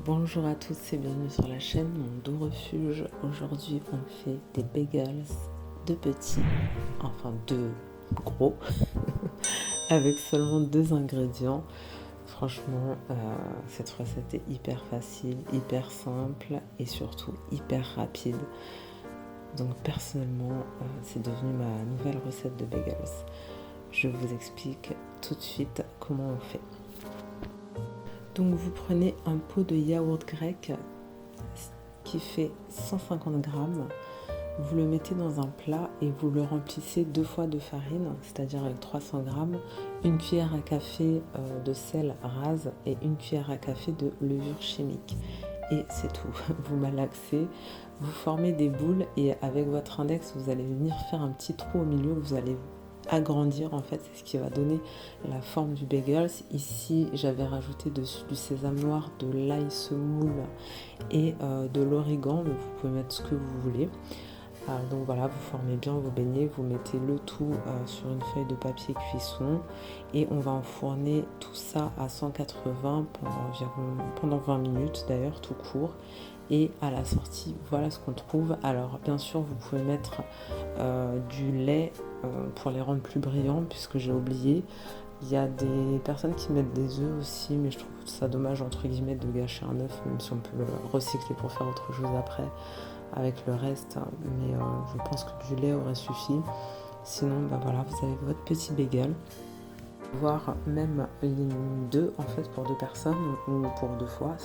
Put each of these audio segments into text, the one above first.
Bonjour à tous et bienvenue sur la chaîne Mon Doux Refuge. Aujourd'hui on fait des bagels, deux petits, enfin deux gros, avec seulement deux ingrédients. Franchement, cette recette est hyper facile, hyper simple et surtout hyper rapide. Donc personnellement, c'est devenu ma nouvelle recette de bagels. Je vous explique tout de suite comment on fait. Donc vous prenez un pot de yaourt grec qui fait 150 grammes, vous le mettez dans un plat et vous le remplissez 2 fois de farine, c'est-à-dire avec 300 grammes, une cuillère à café de sel rase et une cuillère à café de levure chimique. Et c'est tout, vous malaxez, vous formez des boules et avec votre index vous allez venir faire un petit trou au milieu, vous allez agrandir en fait, c'est ce qui va donner la forme du bagels. Ici j'avais rajouté dessus du sésame noir, de l'ail semoule et de l'origan, mais vous pouvez mettre ce que vous voulez. Donc voilà, vous formez bien vos beignets, vous mettez le tout sur une feuille de papier cuisson et on va enfourner tout ça à 180 pendant 20 minutes d'ailleurs, tout court. Et à la sortie, voilà ce qu'on trouve. Alors bien sûr, vous pouvez mettre du lait pour les rendre plus brillants, puisque j'ai oublié. Il y a des personnes qui mettent des œufs aussi, mais je trouve ça dommage entre guillemets de gâcher un œuf, même si on peut le recycler pour faire autre chose après avec le reste. Mais je pense que du lait aurait suffi. Sinon, bah voilà, vous avez votre petit bagel, voire même deux en fait pour deux personnes ou pour deux fois.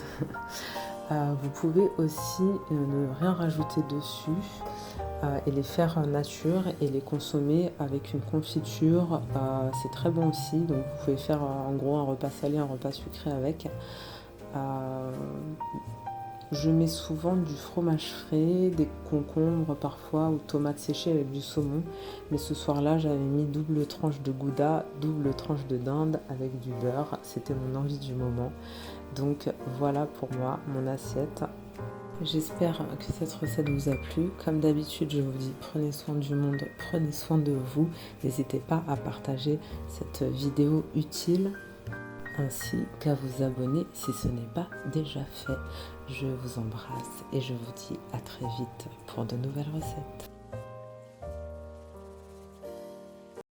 Vous pouvez aussi ne rien rajouter dessus et les faire nature et les consommer avec une confiture. C'est très bon aussi, donc vous pouvez faire en gros un repas salé, un repas sucré avec. Je mets souvent du fromage frais, des concombres parfois ou tomates séchées avec du saumon. Mais ce soir-là, j'avais mis double tranche de gouda, double tranche de dinde avec du beurre. C'était mon envie du moment. Donc voilà pour moi mon assiette. J'espère que cette recette vous a plu. Comme d'habitude, je vous dis prenez soin du monde, prenez soin de vous. N'hésitez pas à partager cette vidéo utile ainsi qu'à vous abonner si ce n'est pas déjà fait. Je vous embrasse et je vous dis à très vite pour de nouvelles recettes.